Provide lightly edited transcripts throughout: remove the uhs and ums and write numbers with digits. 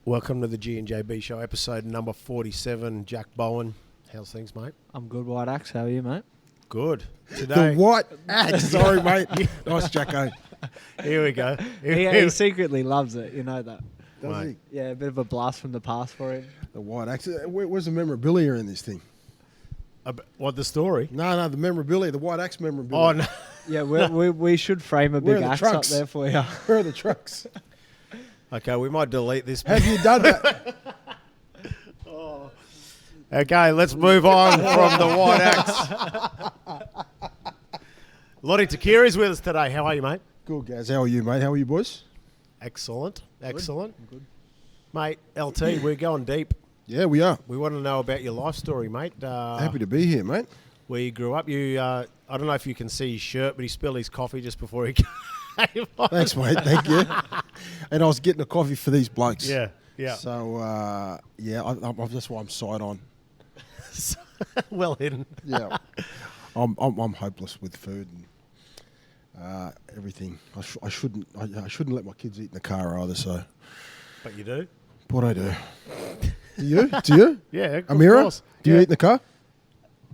Welcome to the G&JB Show, episode number 47. Jack Bowen. How's things, mate? I'm good, White Axe. How are you, mate? Good. Today, The what? Sorry, mate. Nice, Jacko. here we go. He secretly loves it. You know that. Does Mate. Yeah, a bit of a blast from the past for him. he? The white axe. Where's the memorabilia in this thing? What, the story? No, the memorabilia, the white axe memorabilia. Oh, no. Yeah, we should frame a Where big are the axe up trunks? there for you. Where are the trucks? Okay, we might delete this. Have you done that? Okay, let's move on from the white axe. Lote Tuqiri's with us today. How are you, mate? Good, Gaz. How are you, mate? How are you, boys? Excellent. Excellent. Good. Mate, LT, we're going deep. Yeah, we are. We want to know about your life story, mate. Happy to be here, mate. Where you grew up. I don't know if you can see his shirt, but he spilled his coffee just before he came on. Thanks, mate. Thank you. And I was getting a coffee for these blokes. Yeah, yeah. So, that's why I'm side on. Well hidden. Yeah. I'm hopeless with food and everything. I shouldn't let my kids eat in the car either. So, But you do? what I do. Do you? Do you? Yeah, of Amira, course. do you eat in the car?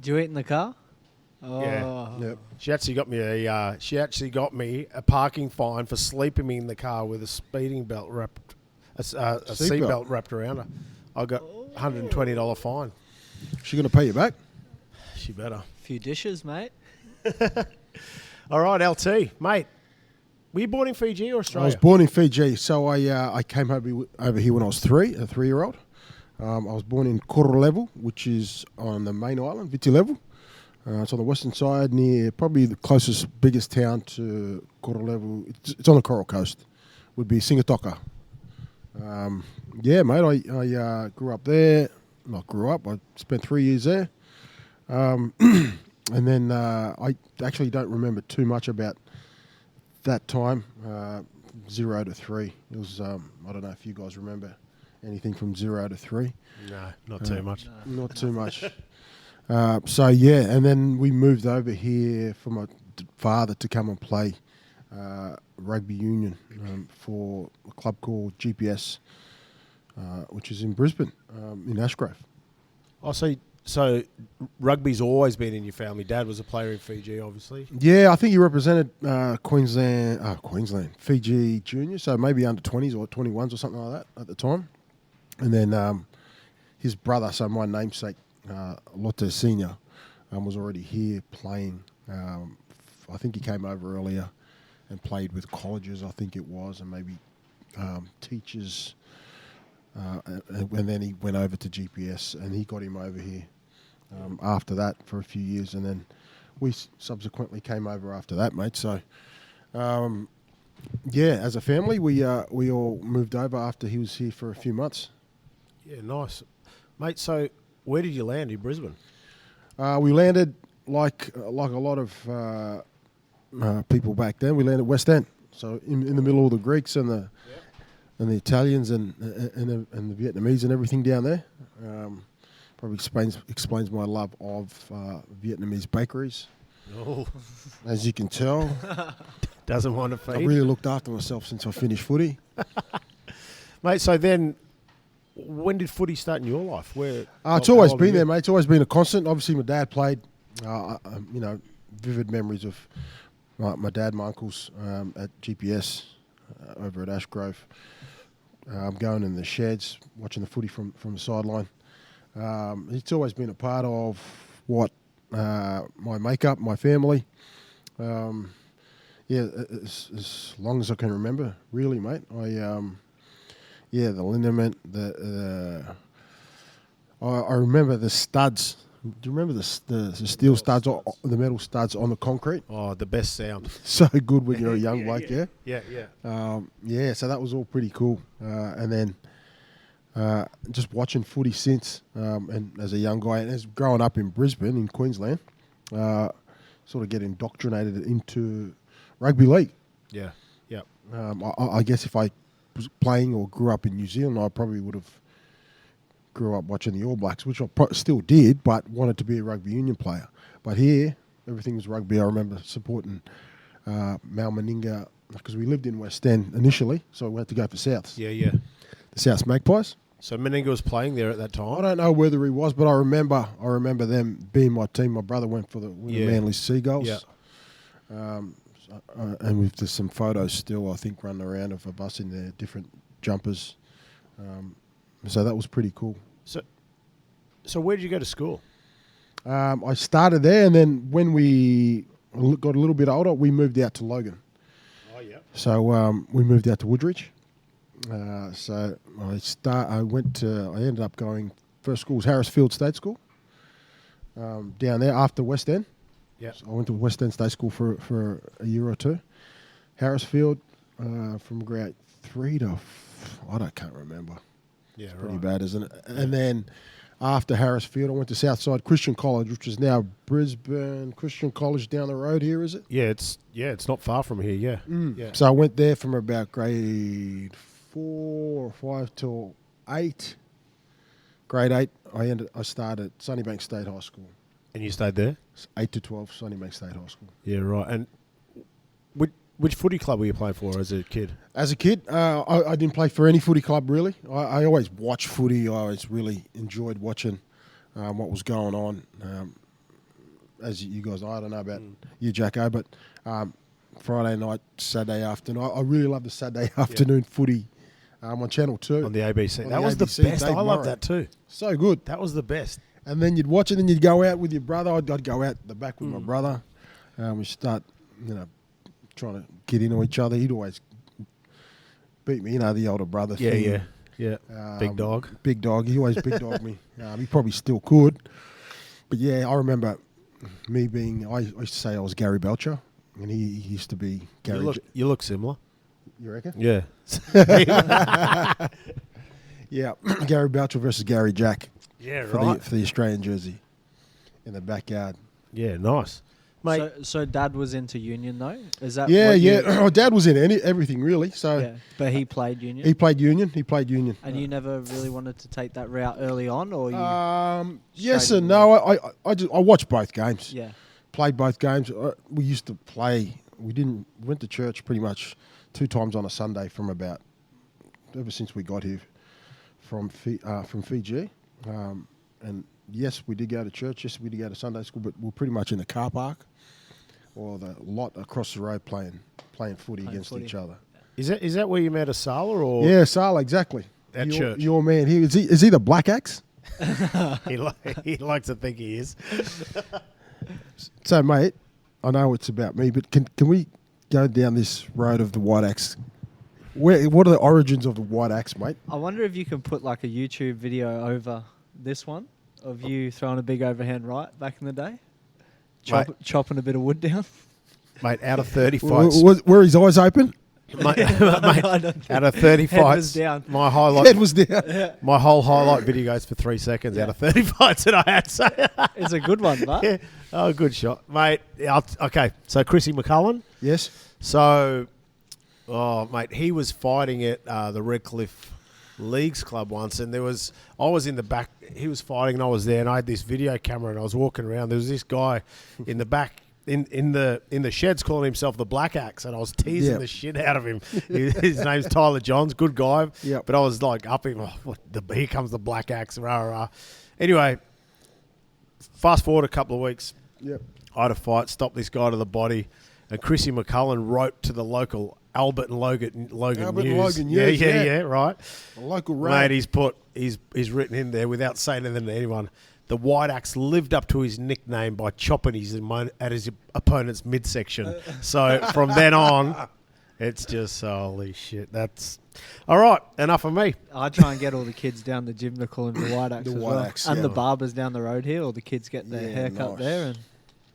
Do you eat in the car? Oh. Yeah. Yep. She actually got me a parking fine for sleeping me in the car with a speeding belt wrapped, a seat belt wrapped around her. I got $120 fine. She going to pay you back? She better. Few dishes, mate. All right, LT, mate. Were you born in Fiji or Australia? I was born in Fiji, so I came over here when I was a 3-year-old. I was born in Korolevu, which is on the main island, Viti Levu. It's on the western side, near probably the closest, biggest town to Korolevu. It's on the Coral Coast. Would be Singatoka. Yeah, mate. I grew up there. Not grew up. I spent 3 years there, and then I actually don't remember too much about that time. 0 to 3. It was. I don't know if you guys remember anything from 0 to 3. No, not too much. Not too much. So yeah, and then we moved over here for my father to come and play rugby union for a club called GPS, which is in Brisbane, in Ashgrove. Oh, so rugby's always been in your family. Dad was a player in Fiji, obviously. Yeah, I think he represented Queensland, Fiji junior, so maybe under 20s or 21s or something like that at the time. And then his brother, so my namesake, Lote Senior, was already here playing. I think he came over earlier and played with colleges, I think it was, and maybe teachers. And then he went over to GPS, and he got him over here after that for a few years, and then we subsequently came over after that, mate. So, yeah, as a family, we all moved over after he was here for a few months. Yeah, nice. Mate, so where did you land in Brisbane? We landed like a lot of people back then. We landed West End, so in the middle of the Greeks and the Italians and the Vietnamese and everything down there. Probably explains my love of Vietnamese bakeries. Oh, As you can tell, doesn't want to I feed. really looked after myself since I finished footy. Mate, so then when did footy start in your life? It's always been there, mate. It's always been a constant. Obviously, my dad played. Vivid memories of my dad, my uncles at GPS over at Ashgrove. Going in the sheds, watching the footy from the sideline. It's always been a part of what my makeup, my family. As long as I can remember, really, mate. The liniment, I remember the studs. Do you remember the steel studs, or the metal studs on the concrete? Oh, the best sound. So good when you're a young bloke, yeah? Yeah. So that was all pretty cool. And then just watching footy since, and as a young guy, and as growing up in Brisbane, in Queensland, sort of get indoctrinated into rugby league. Yeah. I guess if I was playing or grew up in New Zealand, I probably would have grew up watching the All Blacks, which I still did, but wanted to be a rugby union player. But here, everything was rugby. I remember supporting Mal Meninga because we lived in West End initially, so we had to go for Souths. Yeah. South Magpies. So Meninga was playing there at that I time. don't know whether he was, but I remember them being my team. My brother went with the Manly Seagulls. Yeah. And with there's some photos still, I think, running around of us in their different jumpers. So that was pretty cool. So where did you go to school? I started there, and then when we got a little bit older, we moved out to Logan. Oh yeah. So we moved out to Woodridge. So I ended up going, first school was Harrisfield State School, down there after West End. Yeah. So I went to West End State School for a year or two. Harrisfield from grade 3 to I can't remember. Yeah, Pretty right. bad, isn't it? And then after Harrisfield, I went to Southside Christian College, which is now Brisbane Christian College down the road here, is it? Yeah, it's not far from here. Yeah. Yeah. So I went there from about grade 4 or 5 till 8. Grade 8, I started at Sunnybank State High School. And you stayed there? 8 to 12, Sunnybank State High School. Yeah, right. And which footy club were you playing for as a kid? As a kid, I didn't play for any footy club, really. I always watched footy. I always really enjoyed watching what was going on. As you guys know, I don't know about you, Jacko, but Friday night, Saturday afternoon, I really love the Saturday afternoon footy on Channel 2. On the ABC. On That the was the ABC, best. Dave I love Morrow. that too. So good. That was the best. And then you'd watch it, and you'd go out with your brother. I'd go out the back with my brother. We start, trying to get into each other. He'd always beat me, the older brother thing. Yeah. Big dog. Big dog. He always big dogged me. He probably still could. But yeah, I remember me being, I used to say I was Gary Belcher, and he used to be Gary. You look similar. You reckon? Yeah. Yeah, Gary Belcher versus Gary Jack. Yeah, For the Australian jersey in the backyard. Yeah, nice. Mate. So Dad was into Union though. Is that Yeah, what yeah. My dad was in everything really. So Yeah, but he played Union. he played Union. And you never really wanted to take that route early on, or you? Yes straight and away? no. I watched both games. Yeah. Played both games. We used to play. We went to church pretty much 2 times on a Sunday ever since we got here from Fiji. And yes, we did go to church. Yes, we did go to Sunday school, but we're pretty much in the car park or the lot across the road playing footy against footy. each other. Is that where you met Asala or Yeah, Sala, exactly. At church? Your man here. Is he the Black Axe? he likes to think he is? So, mate, I know it's about me, but can we go down this road of the White Axe? What are the origins of the White Axe, mate? I wonder if you can put like a YouTube video over this one of you throwing a big overhand right back in the day, chopping a bit of wood down. Mate, out of 30 fights. Were his eyes open? Mate, I don't think out of 30 head fights, was down. my highlight, Head was down. my whole highlight video goes for 3 seconds out of 30 fights that I had. So It's a good one, but yeah. Oh, good shot, mate. Okay, so Chrissy McCullen. Yes. So, mate, he was fighting at the Redcliffe Leagues Club once, and I was in the back. He was fighting, and I was there, and I had this video camera, and I was walking around. There was this guy in the back. In the sheds calling himself the Black Axe, and I was teasing the shit out of him. His name's Tyler Johns, good guy. Yep. But I was like up him. Here comes the Black Axe. Rah, rah. Anyway, fast forward a couple of weeks. Yep. I had a fight, stopped this guy to the body, and Chrissy McCullen wrote to the local Albert and Logan Albert and News. Logan News, yeah. Yeah, right. A local Mate, road. he's written in there without saying anything to anyone. The White Axe lived up to his nickname by chopping at his opponent's midsection. So from then on, it's just holy shit. That's all right. Enough of me. I try and get all the kids down the gym to call him the White Axe The as White well. Axe, And yeah. the barbers down the road here, all the kids getting their Yeah, haircut nice. there. And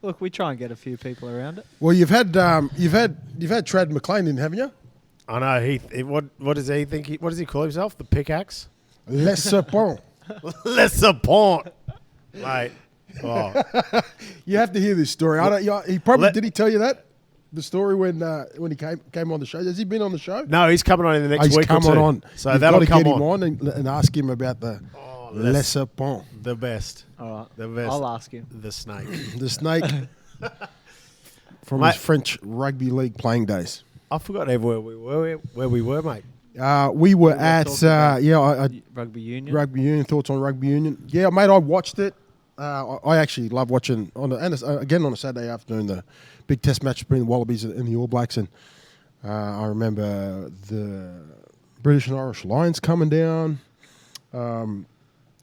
look, we try and get a few people around it. Well, you've had Trad McLean in, haven't you? I know. What does he think? What does he call himself? The pickaxe? Les Serpents. Les Serpents. Mate. Oh. You have to hear this story. Did he tell you that? The story when he came on the show. Has he been on the show? No, he's coming on in the next He's week or coming two. on. So You've that'll got to come get him on. and ask him about the Les Serpents, The best. All right. The best. I'll ask him. The snake. the snake from Mate. his French rugby league playing days. I forgot where we were, mate. We were We were at talking about I Rugby union. rugby union. Thoughts on rugby union? Yeah, mate, I watched it. I actually love watching again on a Saturday afternoon the big Test match between the Wallabies and the All Blacks, and I remember the British and Irish Lions coming down.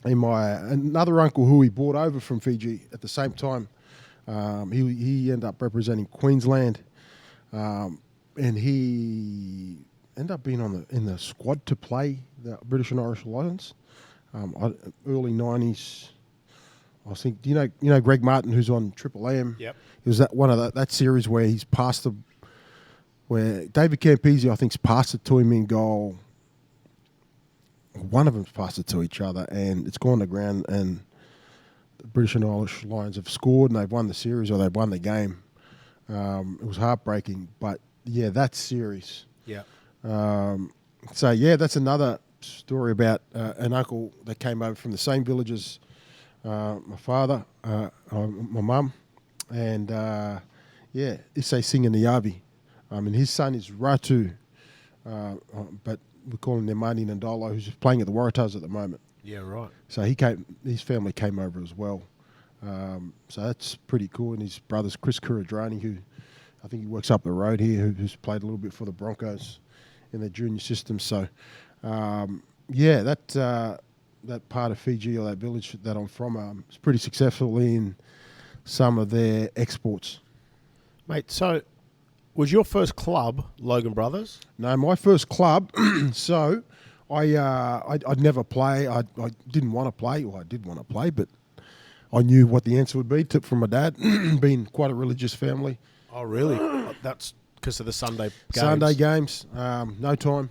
Another uncle who he brought over from Fiji at the same time, he ended up representing Queensland, and he ended up being in the squad to play the British and Irish Lions, early '90s. I think you know Greg Martin, who's on Triple M. Yep. It was that series where he's passed where David Campese, I think's passed it to him in goal. One of them's passed it to each other, and it's gone to ground. And the British and Irish Lions have scored, and they've won the series or they've won the game. It was heartbreaking, but yeah, that series. Yeah. So yeah, that's another story about an uncle that came over from the same village as my father, my mum, and Issei Singh Niyavi. And his son is Ratu, but we call him Nemani Nandolo, who's playing at the Waratahs at the moment. Yeah, right. So his family came over as well. So that's pretty cool. And his brother's Chris Kuradrani, who I think he works up the road here, who's played a little bit for the Broncos in the junior system. So, that part of Fiji or that village that I'm from is pretty successful in some of their exports. Mate, so was your first club Logan Brothers? No, my first club. So I'd never play. I didn't want to play. Well, I did want to play, but I knew what the answer would be from my dad, being quite a religious family. Oh, really? That's because of the Sunday games? Sunday games, no time.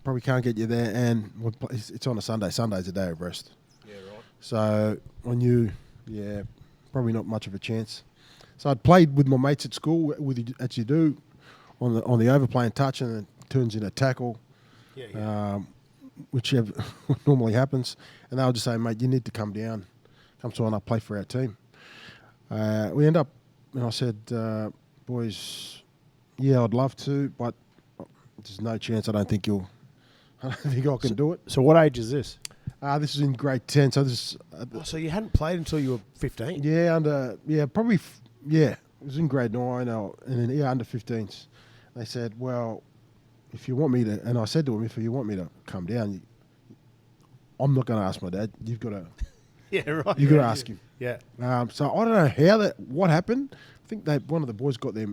Probably can't get you there, and it's on a Sunday. Sunday's a day of rest. Yeah, right. So I knew, probably not much of a chance. So I'd played with my mates at school, as you do, on the overplaying touch, and it turns into tackle, which normally happens. And they would just say, mate, you need to come down, come sign up, play for our team. We end up, and I said, boys, yeah, I'd love to, but there's no chance. I don't think I can do it. So what age is this? This is in grade 10. So this is... so you hadn't played until you were 15? Yeah, probably... it was in grade 9 and then under 15s. They said, well, if you want me to... And I said to them, if you want me to come down, I'm not going to ask my dad. You've got to... Yeah, right. You've got to ask him. Yeah. So I don't know what happened. I think one of the boys got their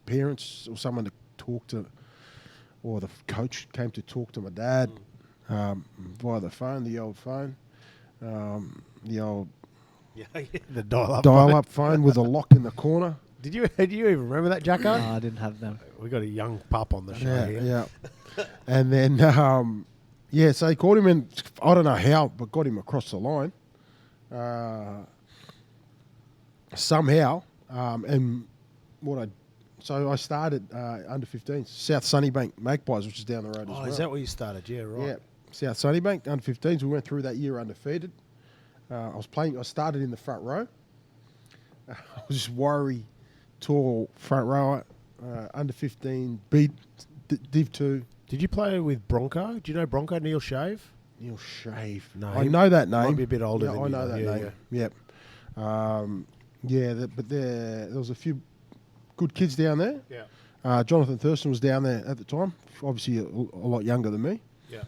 parents or someone to talk to, or the coach came to talk to my dad via the phone, the old phone, the old the dial-up phone with a lock in the corner. Did you even remember that, Jacko? No, I didn't have them. We got a young pup on the show here. Yeah. And then, so they called him in, I don't know how, but got him across the line somehow. So I started under 15s, South Sunnybank Magpies, which is down the road as well. Oh, is that where you started? Yeah, right. Yeah, South Sunnybank, under 15s. We went through that year undefeated. I started in the front row. I was just worry, tall front rower, under 15, beat Div 2. Did you play with Bronco? Do you know Bronco, Neil Shave? Neil Shave. No, I know that name. Might be a bit older than you. I know that name. Yep. But there was a few good kids down there. Yeah. Jonathan Thurston was down there at the time, obviously a lot younger than me. Yeah.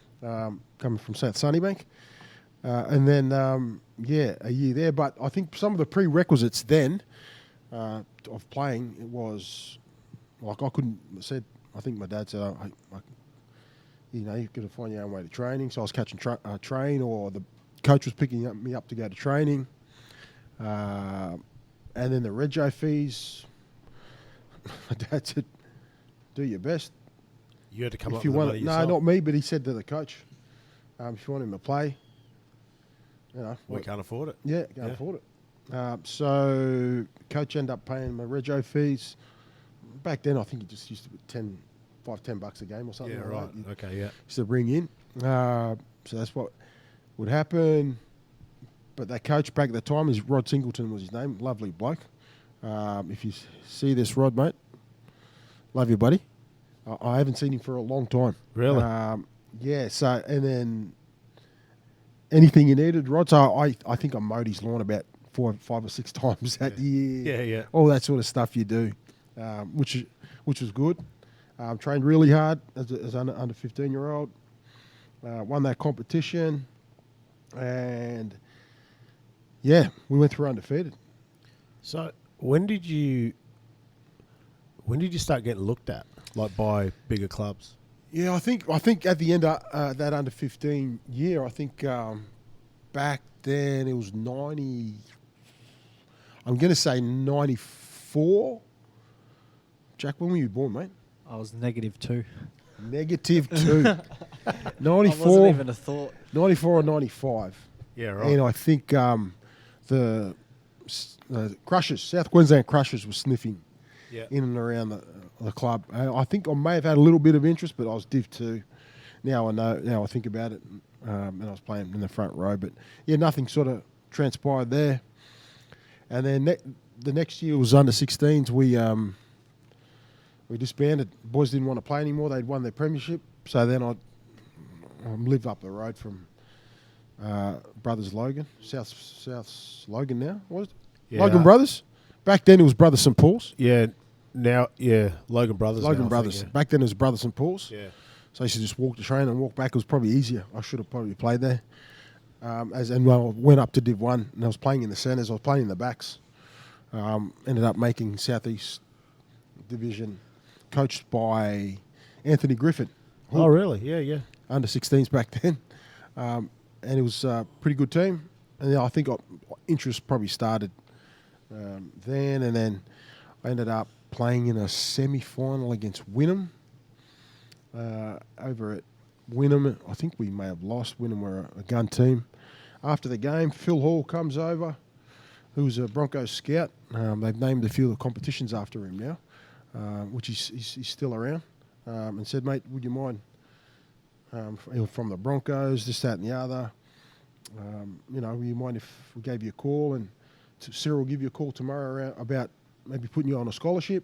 Coming from South Sunnybank. And then, a year there. But I think some of the prerequisites then of playing, it was like I think my dad said, you've got to find your own way to training. So I was catching train, or the coach was picking me up to go to training. And then the rego fees, my dad said, do your best. You had to come if up you with the want money it. No, yourself? not me, but he said to the coach, if you want him to play, we can't afford it. Yeah, can't afford it. So coach ended up paying my rego fees. Back then, I think he just used to put $10 a game or something. Yeah, like right. that. Okay, yeah. Used to bring in. So that's what would happen. But that coach back at the time, Rod Singleton was his name. Lovely bloke. If you see this, Rod, mate, love you, buddy. I haven't seen him for a long time. Really? Yeah. So and then anything you needed, Rod. So I think I mowed his lawn about 5 or 6 times that year. Yeah. All that sort of stuff you do, which was good. Trained really hard as under 15-year-old. Won that competition, and yeah, we went through undefeated. So when did you start getting looked at, like by bigger clubs? Yeah, I think at the end of that under 15 year, I think back then it was 90. I'm going to say 94. Jack, when were you born, mate? I was -2. -2. 94. Wasn't even a thought. 94 or 95. Yeah, right. And I think the Crushers, South Queensland Crushers, were sniffing in and around the club. I think I may have had a little bit of interest, but I was Div 2. Now I know. Now I think about it, and I was playing in the front row. But yeah, nothing sort of transpired there. And then the next year was under 16s. We disbanded. Boys didn't want to play anymore. They'd won their premiership. So then I lived up the road from Brothers Logan, South Logan now. What is it? Yeah. Logan Brothers. Back then it was Brothers St Paul's. Yeah. Now, Logan Brothers. Logan now, I Brothers. think, Back then it was Brothers St Paul's. yeah. So I used to just walk the train and walk back. It was probably easier. I should have probably played there. I went up to Div 1 and I was playing in the centres. I was playing in the backs. Ended up making Southeast Division, coached by Anthony Griffin. Oh, really? Yeah. Under 16s back then. And it was a pretty good team. And I think interest probably started then. And then I ended up playing in a semi-final against Wynnum. Over at Wynnum, I think we may have lost. Wynnum were a gun team. After the game, Phil Hall comes over, who was a Broncos scout. They've named a few of the competitions after him now, which he's still around, and said, mate, would you mind from the Broncos, this, that, and the other? Would you mind if we gave you a call? And Cyril will give you a call tomorrow about maybe putting you on a scholarship.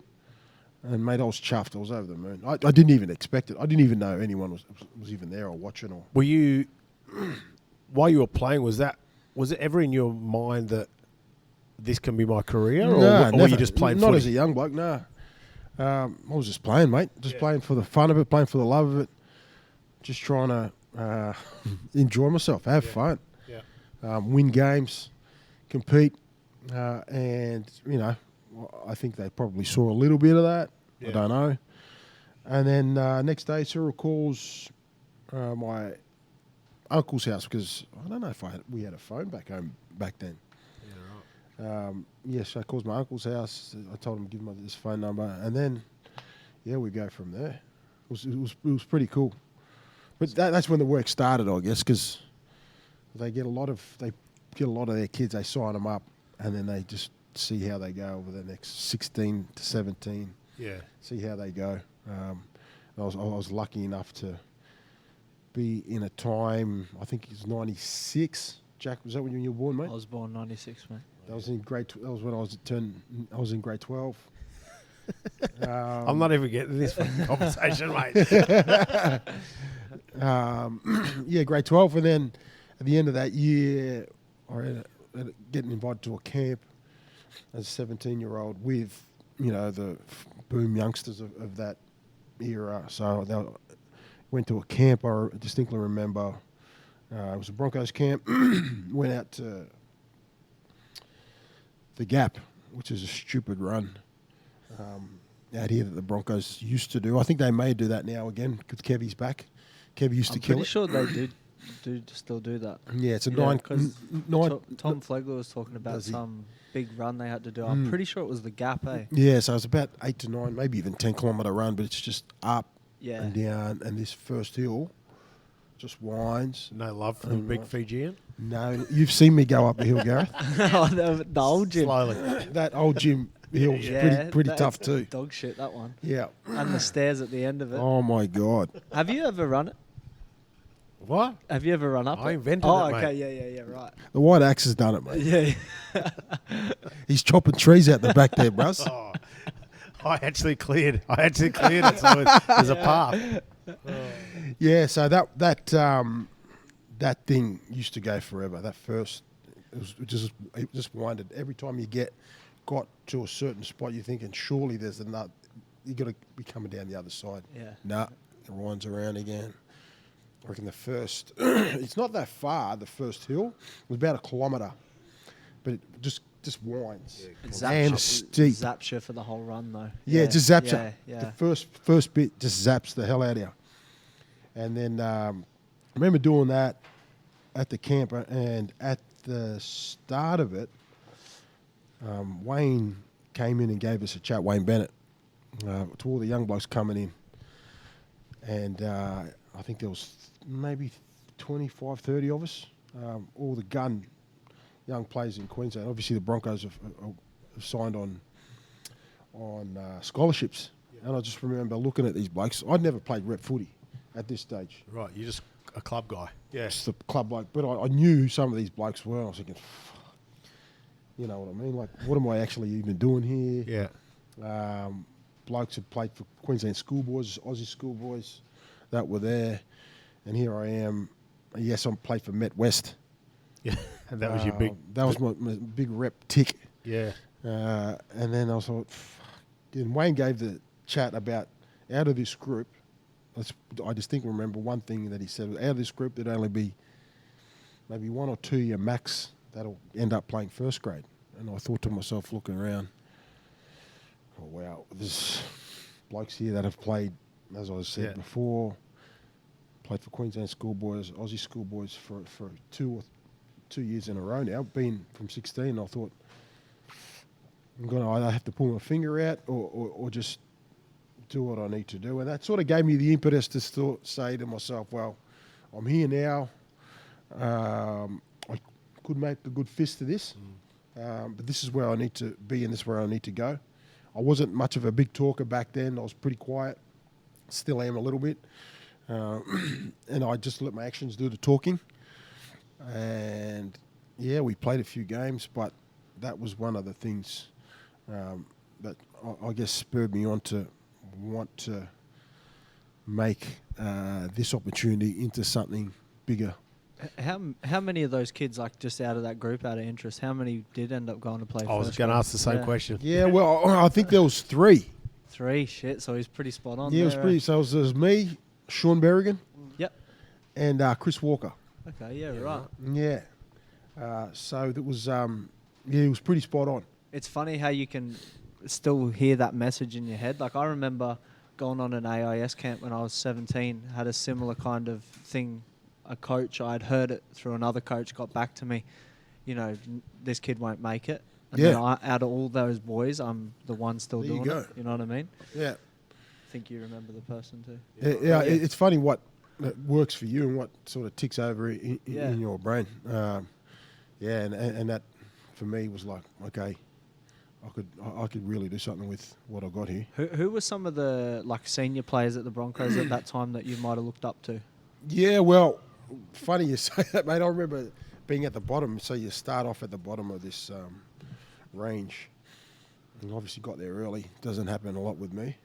And, mate, I was chuffed. I was over the moon. I didn't even expect it. I didn't even know anyone was even there or watching. Or Were you, while you were playing, was it ever in your mind that this can be my career? Or were you just playing Not footy? as a young bloke, no. I was just playing, mate. Just playing for the fun of it, playing for the love of it. Just trying to enjoy myself, have fun. Yeah. Win games, compete. And, I think they probably saw a little bit of that. Yeah. I don't know. And then next day, Cyril calls my uncle's house because I don't know if we had a phone back home back then. Yeah, right. So I calls my uncle's house. I told him to give him this phone number, and then we go from there. It was pretty cool. But that's when the work started, I guess, because they get a lot of their kids. They sign them up, and then they just see how they go over the next 16 to 17. Yeah. See how they go. I was lucky enough to be in a time, I think it was 96. Jack, was that when you were born, mate? I was born 96, mate. That was when I was in grade 12. I'm not even getting this fucking conversation, mate. Grade 12, and then at the end of that year, I ended up getting invited to a camp as a 17-year-old with, the boom youngsters of that era. So they went to a camp. I distinctly remember it was a Broncos camp. Went out to the Gap, which is a stupid run out here that the Broncos used to do. I think they may do that now again because Kevy's back. Kevy used to kill it. I'm pretty sure they do still do that. Yeah, it's a Yeah, nine. 'cause nine Tom Flegler was talking about Does he? some big run they had to do. I'm pretty sure it was the Gap, eh? Yeah, so it's about 8 to 9, maybe even 10-kilometre run, but it's just up Yeah. and down, and this first hill just winds. No love for the big Fijian? No, you've seen me go up a hill, Gareth. Oh, the old gym. Slowly. That old gym hill's pretty tough too. Dog shit, that one. Yeah. And the stairs at the end of it. Oh my God. Have you ever run it? What? Have you ever run up I it? invented oh, it, mate. okay, yeah, right. The White Axe has done it, mate. Yeah. He's chopping trees out the back there, bruss. Oh, I actually cleared it, so there's a path. Yeah, so that thing used to go forever. That first, it just winded. Every time you got to a certain spot, you're thinking, surely there's another. You got to be coming down the other side. Yeah. Nah, it winds around again. I reckon the first, it's not that far. The first hill it was about 1 kilometre, but it just winds and steep. Zaps you for the whole run though. Yeah, it just zaps yeah, you. yeah. The first bit just zaps the hell out of you. And then I remember doing that at the camp, and at the start of it, Wayne came in and gave us a chat. Wayne Bennett, to all the young blokes coming in, and I think there was maybe 25, 30 of us, all the young players in Queensland. Obviously, the Broncos have signed on scholarships, and I just remember looking at these blokes. I'd never played rep footy at this stage. Right, you're just a club guy. Yeah. Just the club bloke, but I knew who some of these blokes were. I was thinking, you know what I mean? Like, what am I actually even doing here? Yeah. Blokes had played for Queensland schoolboys, Aussie schoolboys that were there, and here I am. Yes, I played for Met West. Yeah, and that was your big. That was my big rep tick. Yeah. And then I thought, and Wayne gave the chat about out of this group. I distinctly remember one thing that he said: out of this group, there'd only be maybe 1 or 2 year max that'll end up playing first grade. And I thought to myself, looking around, oh wow, there's blokes here that have played, as I said before, played for Queensland schoolboys, Aussie schoolboys for 2 years in a row now. Been from 16. I thought I'm going to either have to pull my finger out or just do what I need to do. And that sort of gave me the impetus to still say to myself, well, I'm here now. I could make a good fist of this, but this is where I need to be and this is where I need to go. I wasn't much of a big talker back then. I was pretty quiet. Still am a little bit. And I just let my actions do the talking. And, yeah, we played a few games, but that was one of the things that I guess spurred me on to want to make this opportunity into something bigger. How many of those kids, like just out of that group, out of interest, how many did end up going to play? I was going to ask the same question. Yeah, well, I think there was 3. 3, shit. So he's pretty spot on. Yeah, it was pretty. So it was me, Sean Berrigan, Yep. and Chris Walker. Okay. Yeah. Right. Yeah. So that was it was pretty spot on. It's funny how you can still hear that message in your head. Like I remember going on an AIS camp when I was 17, had a similar kind of thing. A coach, I'd heard it through another coach, got back to me, you know, this kid won't make it. And then out of all those boys, I'm the one still There you doing go. it. You know what I mean? Yeah. I think you remember the person too. Yeah, it's funny what works for you and what sort of ticks over in your brain. And that for me was like, okay, I could really do something with what I got here. Who were some of the like senior players at the Broncos at that time that you might have looked up to? Yeah, well, funny you say that, mate. I remember being at the bottom. So you start off at the bottom of this range, and obviously got there early. Doesn't happen a lot with me.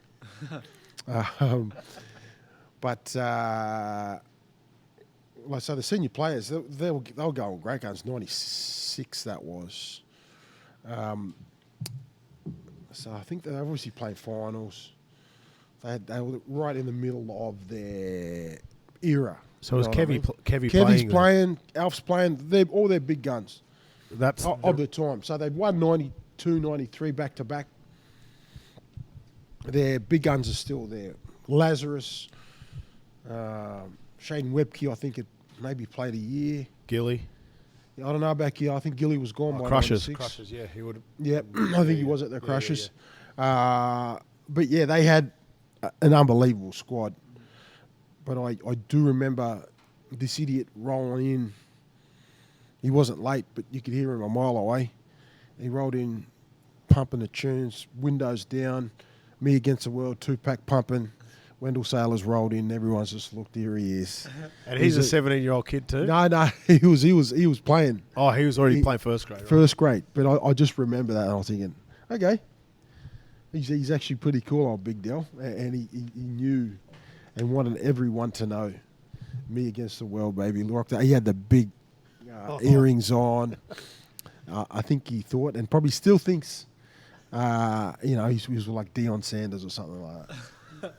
But like so, the senior players they were going great guns. 96 that was. So I think they obviously played finals. They were right in the middle of their era. So was Kevy Kevy's playing, Alf's playing, they're all their big guns That's of the time. So they've won 92, 93 back to back. Their big guns are still there. Lazarus, Shane Webke, I think it maybe played a year. Gilly. I don't know about Gilly. I think Gilly was gone by Crushers. 96. Crushers, yeah. He would have. Yeah, I think he was at the Crushers. But yeah, they had an unbelievable squad. But I do remember this idiot rolling in. He wasn't late, but you could hear him a mile away. He rolled in, pumping the tunes, windows down, Me Against the World, 2-pack pumping. Wendell Sailors rolled in. Everyone's just looked, here he is. And he's a 17-year-old kid too? No, he was playing. Oh, he was already playing first grade. Right? First grade. But I just remember that and I was thinking, okay, He's actually pretty cool, old Big Dell, and he knew and wanted everyone to know me against the world, baby. He had the big earrings on. I think he thought, and probably still thinks, he was like Deion Sanders or something like that.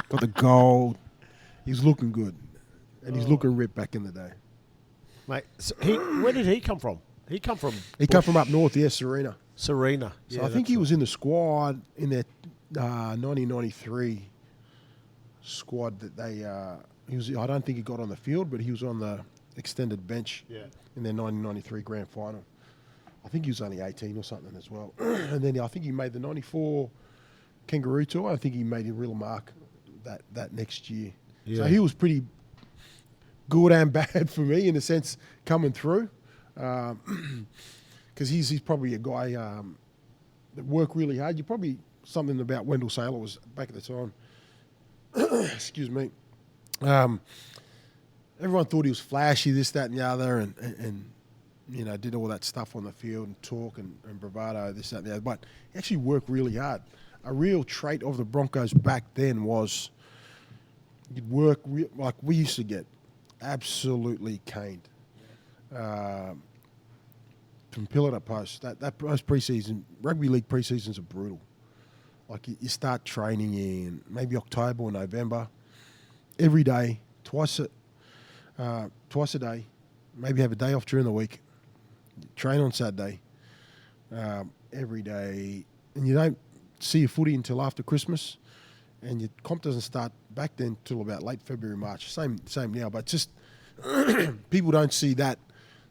Got the gold. He's looking good, and he's looking ripped back in the day. Mate, so where did he come from? He come from up north, Serena. Serena. So Yeah, I think he was in the squad in that 1993 squad that they. He was. I don't think he got on the field, but he was on the extended bench in their 1993 grand final. I think he was only 18 or something as well. And then I think he made the 94 Kangaroo Tour. I think he made a real mark that next year. Yeah. So he was pretty good and bad for me in a sense coming through. Because he's probably a guy that worked really hard. You probably something about Wendell Saylor was back at the time. Excuse me. Everyone thought he was flashy, this, that, and the other, and did all that stuff on the field and talk and bravado, this, that, and the other. But he actually worked really hard. A real trait of the Broncos back then was you'd work like we used to get absolutely caned. From pillar to post. Those preseason rugby league preseasons are brutal. Like you start training in maybe October or November, every day, twice a day. Maybe have a day off during the week. Train on Saturday, every day, and you don't see your footy until after Christmas, and your comp doesn't start back then till about late February, March. Same now, but just people don't see that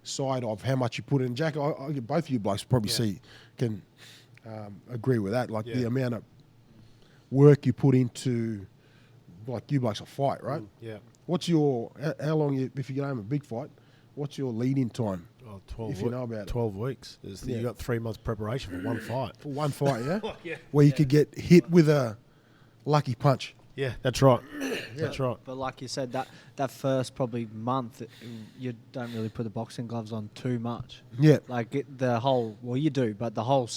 side of how much you put in. Jack, both of you blokes probably can agree with that. Like the amount of work you put into, like you blokes, a fight, right? Yeah. What's your how long if you get home a big fight? What's your lead-in time? 12 if you know about 12 weeks. You got 3 months preparation for one fight. For one fight, yeah? Where you could get hit with a lucky punch. Yeah, that's right. That's right. But like you said, that first probably month, you don't really put the boxing gloves on too much. Yeah. Like you do, but the whole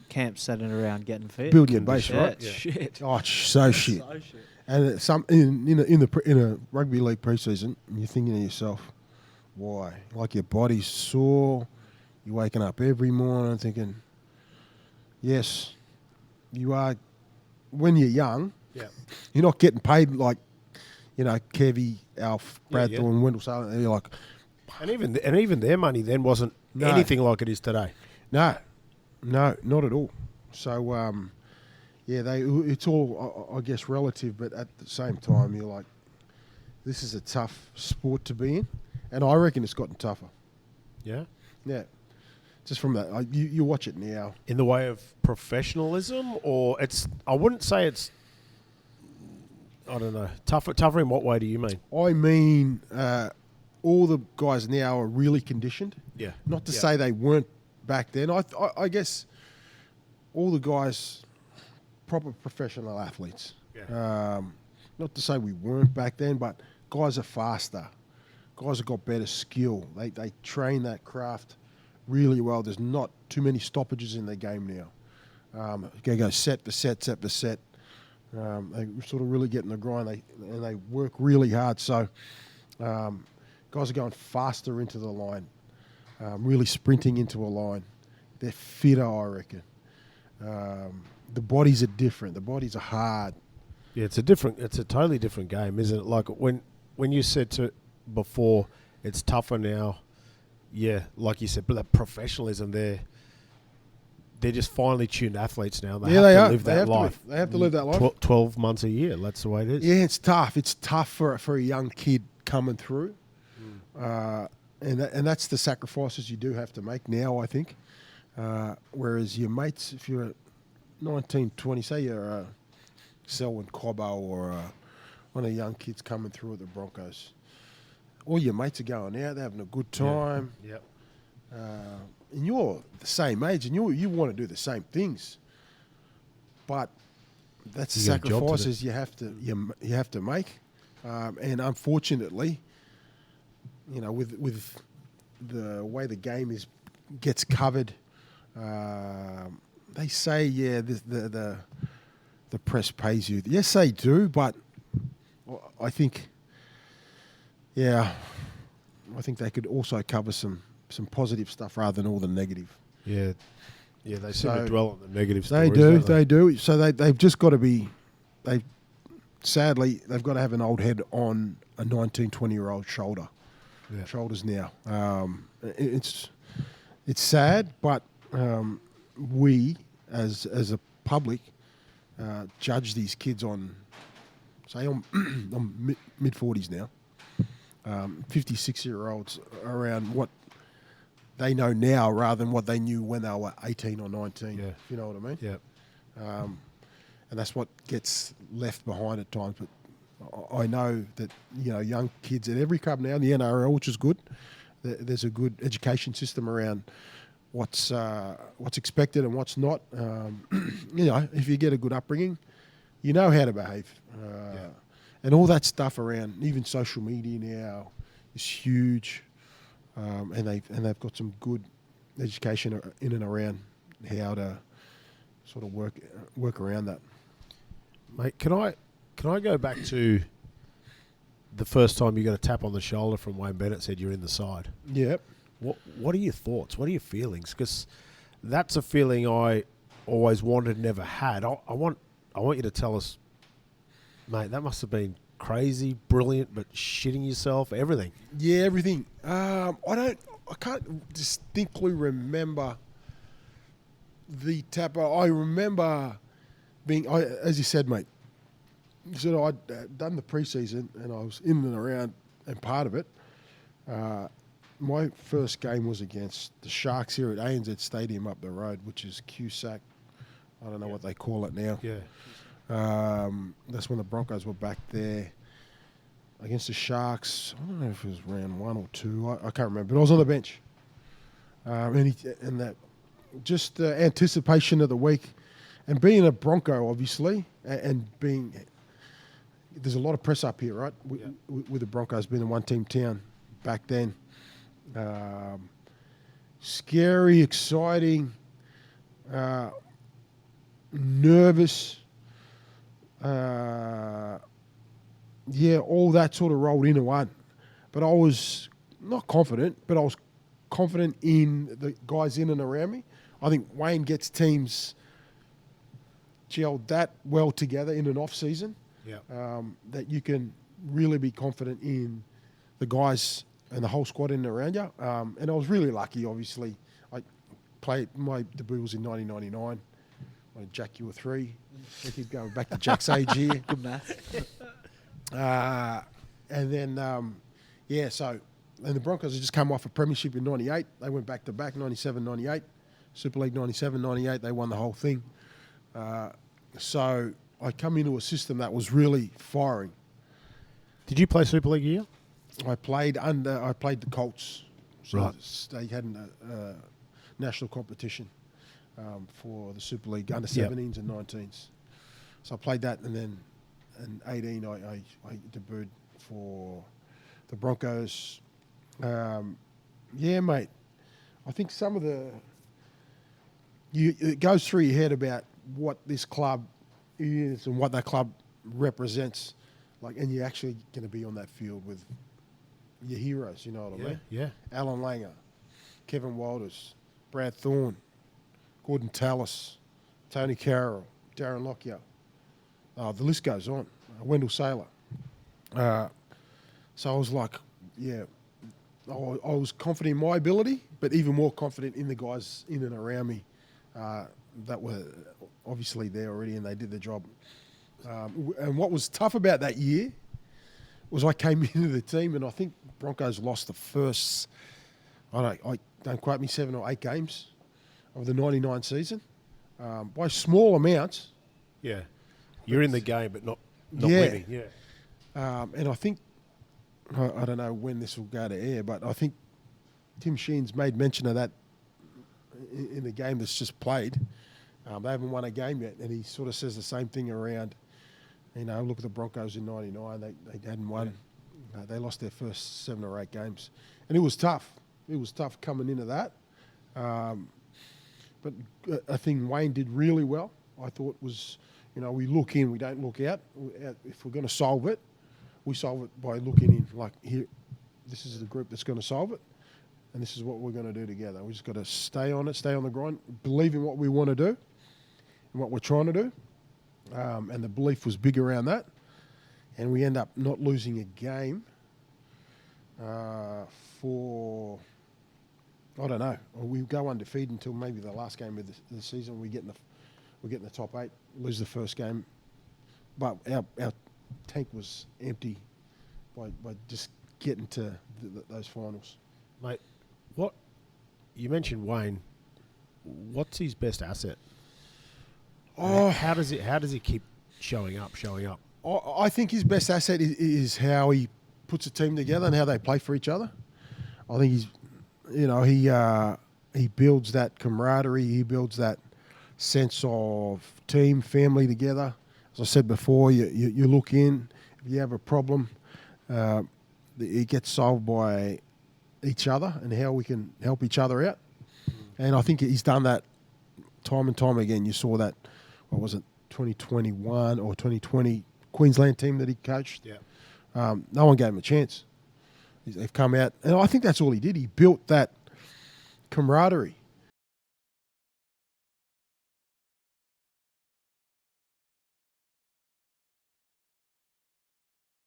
camp setting around getting fit. Building your base, yeah, right? It's shit. Oh, it's so shit. So shit. And it's in a rugby league preseason, you're thinking to yourself, why? Like your body's sore. You're waking up every morning thinking, yes, you are. When you're young, you're not getting paid like, Kevy, Alf, Bradthorne, and Wendell Saylor. And you're like, and even their money then wasn't anything like it is today. No, not at all. So, it's all, I guess, relative, but at the same time, you're like, this is a tough sport to be in. And I reckon it's gotten tougher. Yeah? Yeah. Just from that. You watch it now. In the way of professionalism, or I wouldn't say it's, I don't know, tougher in what way do you mean? I mean, all the guys now are really conditioned. Yeah. Not to say they weren't back then. I guess all the guys, proper professional athletes. Yeah. Not to say we weren't back then, but guys are faster. Guys have got better skill. They train that craft really well. There's not too many stoppages in their game now. They go set for set. They sort of really get in the grind. They work really hard. So guys are going faster into the line, really sprinting into a line. They're fitter, I reckon. The bodies are different. The bodies are hard. Yeah, it's a totally different game, isn't it? Like when you said before, it's tougher now. Yeah, like you said, but that professionalism they're just finely tuned athletes now. They have to live that life. They have to live that life. 12 months a year. That's the way it is. Yeah, it's tough. It's tough for a young kid coming through. And that's the sacrifices you do have to make now, I think. Whereas your mates, if you're 19, 20, say you're Selwyn Cobbo or one of the young kids coming through at the Broncos, all your mates are going out, they're having a good time. Yep. And you're the same age, and you want to do the same things. But that's the sacrifices you have to make. And unfortunately, with the way the game gets covered, they say, yeah, the press pays you. Yes, they do, but I think, yeah, I think they could also cover some positive stuff rather than all the negative. Yeah. Yeah, they seem to So dwell on the negative They stories. do, don't they do. So they've just got to be, sadly, they've got to have an old head on a 19, 20-year-old shoulder. Yeah. Shoulders now. It's sad, but we, as a public, judge these kids on, say, I'm mid-40s now, 56-year-olds around what they know now rather than what they knew when they were 18 or 19, Yeah. if you know what I mean? Yeah. And that's what gets left behind at times. But I know that, young kids at every club now, in the NRL, which is good, there's a good education system around what's expected and what's not. If you get a good upbringing, you know how to behave. And all that stuff around, even social media now, is huge. And they've got some good education in and around how to sort of work around that. Mate, can I go back to the first time you got a tap on the shoulder from Wayne Bennett, said you're in the side? Yep. What are your thoughts? What are your feelings? Because that's a feeling I always wanted, never had. I want you to tell us, mate. That must have been crazy, brilliant, but shitting yourself, everything. Yeah, everything. I can't distinctly remember the tap. I remember being, as you said, mate. You said I'd done the preseason and I was in and around and part of it. My first game was against the Sharks here at ANZ Stadium up the road, which is Cusack. I don't know what they call it now. Yeah. That's when the Broncos were back there against the Sharks. I don't know if it was round 1 or 2. I can't remember, but I was on the bench. And that just the anticipation of the week and being a Bronco, obviously, and being there's a lot of press up here, right? With the Broncos being a one-team town back then. Scary, exciting, nervous. All that sort of rolled into one. But I was not confident, but I was confident in the guys in and around me. I think Wayne gets teams gelled that well together in an off-season that you can really be confident in the guys and the whole squad in and around you. And I was really lucky, obviously. My debut was in 1999. Jack, you were 3. I keep going back to Jack's age here. Good math. And then, and the Broncos had just come off a premiership in 98. They went back-to-back, 97, 98. Super League 97, 98. They won the whole thing. So I come into a system that was really firing. Did you play Super League year? I played the Colts. So Right. they had a national competition for the Super League under 17s and 19s. So I played that, and then in 18 I debuted for the Broncos. Mate. I think some of it goes through your head about what this club is and what that club represents. And you're actually going to be on that field with your heroes, you know what I mean? Yeah. Alan Langer, Kevin Walters, Brad Thorne, Gordon Tallis, Tony Carroll, Darren Lockyer. The list goes on. Wendell Saylor. So I was like, I was confident in my ability, but even more confident in the guys in and around me that were obviously there already, and they did their job. And what was tough about that year was I came into the team, and I think Broncos lost the first, don't quote me, 7 or 8 games of the 99 season by small amounts. Yeah. You're in the game, but not winning. Yeah. And I think, I don't know when this will go to air, but I think Tim Sheen's made mention of that in the game that's just played. They haven't won a game yet, and he sort of says the same thing around, look at the Broncos in 99. They hadn't won. Yeah. They lost their first 7 or 8 games. And it was tough. It was tough coming into that. But a thing Wayne did really well, I thought, was, we look in, we don't look out. If we're going to solve it, we solve it by looking in. Like, here, this is the group that's going to solve it, and this is what we're going to do together. We just got to stay on it, stay on the grind, believe in what we want to do and what we're trying to do. And the belief was big around that. And we end up not losing a game for, I don't know. We go undefeated until maybe the last game of the season. We get in the top 8, lose the first game, but our tank was empty by just getting to those finals. Mate, what you mentioned Wayne? What's his best asset? Oh, how does he keep showing up? I think his best asset is how he puts a team together and how they play for each other. I think he builds that camaraderie. He builds that sense of team, family together. As I said before, you look in. If you have a problem, it gets solved by each other and how we can help each other out. And I think he's done that time and time again. You saw that, what was it, 2021 or 2020 Queensland team that he coached. Yeah. No one gave him a chance. They've come out, and I think that's all he did. He built that camaraderie